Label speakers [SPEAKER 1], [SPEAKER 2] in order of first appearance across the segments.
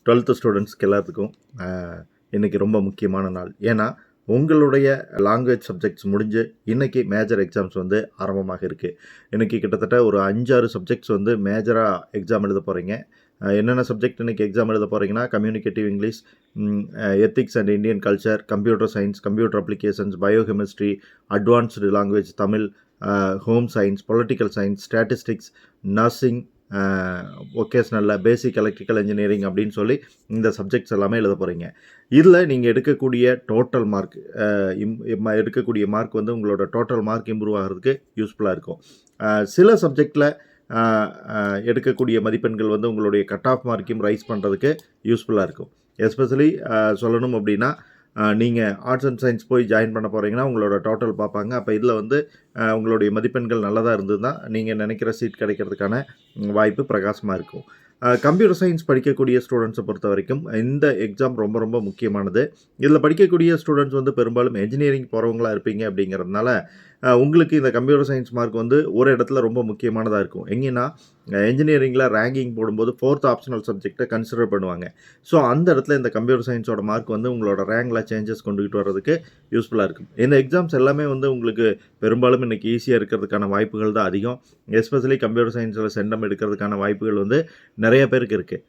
[SPEAKER 1] 12th ஸ்டூடெண்ட்ஸ்க்கு எல்லாத்துக்கும் இன்றைக்கி ரொம்ப முக்கியமான நாள். ஏன்னா உங்களுடைய லாங்குவேஜ் சப்ஜெக்ட்ஸ் முடிஞ்சு இன்றைக்கி மேஜர் எக்ஸாம்ஸ் வந்து ஆரம்பமாக இருக்குது. இன்றைக்கி கிட்டத்தட்ட ஒரு 5-6 சப்ஜெக்ட்ஸ் வந்து மேஜராக எக்ஸாம் எழுத போகிறீங்க. என்னென்ன சப்ஜெக்ட் இன்றைக்கி எக்ஸாம் எழுத போகிறீங்கன்னா, communicative English, ethics and Indian culture, computer science, computer applications, biochemistry, advanced language Tamil, home science, political science, statistics, nursing, ஒகேஷ்னலில் பேசிக் எலக்ட்ரிக்கல் இன்ஜினியரிங் அப்படின்னு சொல்லி இந்த சப்ஜெக்ட்ஸ் எல்லாமே எழுத போகிறீங்க. இதில் நீங்கள் எடுக்கக்கூடிய டோட்டல் மார்க் எடுக்கக்கூடிய மார்க் வந்து உங்களோட டோட்டல் மார்க் இம்ப்ரூவ் ஆகிறதுக்கு யூஸ்ஃபுல்லாக இருக்கும். சில சப்ஜெக்டில் எடுக்கக்கூடிய மதிப்பெண்கள் வந்து உங்களுடைய கட் ஆஃப் மார்க்கையும் ரைஸ் பண்ணுறதுக்கு யூஸ்ஃபுல்லாக இருக்கும். எஸ்பெஷலி சொல்லணும் அப்படின்னா, நீங்கள் ஆர்ட்ஸ் அண்ட் சயின்ஸ் போய் ஜாயின் பண்ண போகிறீங்கன்னா உங்களோட டோட்டல் பார்ப்பாங்க. அப்போ இதில் வந்து உங்களுடைய மதிப்பெண்கள் நல்லதாக இருந்ததுன்னா நீங்கள் நினைக்கிற சீட் கிடைக்கிறதுக்கான வாய்ப்பு பிரகாசமாக இருக்கும். கம்ப்யூட்டர் சயின்ஸ் படிக்கக்கூடிய ஸ்டூடெண்ட்ஸை பொறுத்த வரைக்கும் இந்த எக்ஸாம் ரொம்ப ரொம்ப முக்கியமானது. இதில் படிக்கக்கூடிய ஸ்டூடெண்ட்ஸ் வந்து பெரும்பாலும் என்ஜினியரிங் போகிறவங்களா இருப்பீங்க. அப்படிங்கிறதுனால உங்களுக்கு இந்த கம்ப்யூட்டர் சயின்ஸ் மார்க் வந்து ஒரு இடத்துல ரொம்ப முக்கியமானதாக இருக்கும். எங்கேன்னா, என்ஜினியரிங்கில் ரேங்கிங் போடும்போது 4th ஆப்ஷனல் சப்ஜெக்டை கன்சிடர் பண்ணுவாங்க. ஸோ அந்த இடத்துல இந்த கம்ப்யூட்டர் சயின்ஸோட மார்க் வந்து உங்களோட ரேங்கில் சேஞ்சஸ் கொண்டுகிட்டு வர்றதுக்கு யூஸ்ஃபுல்லாக இருக்கும். இந்த எக்ஸாம்ஸ் எல்லாமே வந்து உங்களுக்கு பெரும்பாலும் இன்றைக்கி ஈஸியாக இருக்கிறதுக்கான வாய்ப்புகள் தான் அதிகம். எஸ்பெஷலி கம்ப்யூட்டர் சயின்ஸில் சென்டம் எடுக்கிறதுக்கான வாய்ப்புகள் வந்து நிறைய பேருக்கு இருக்குது.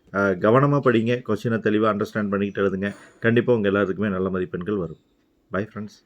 [SPEAKER 1] கவனமாக படிங்க, கொஸ்டினை தெளிவாக அண்டர்ஸ்டாண்ட் பண்ணிக்கிட்டு எழுதுங்க. கண்டிப்பாக உங்கள் எல்லாத்துக்குமே நல்ல மதிப்பெண்கள் வரும். Bye friends.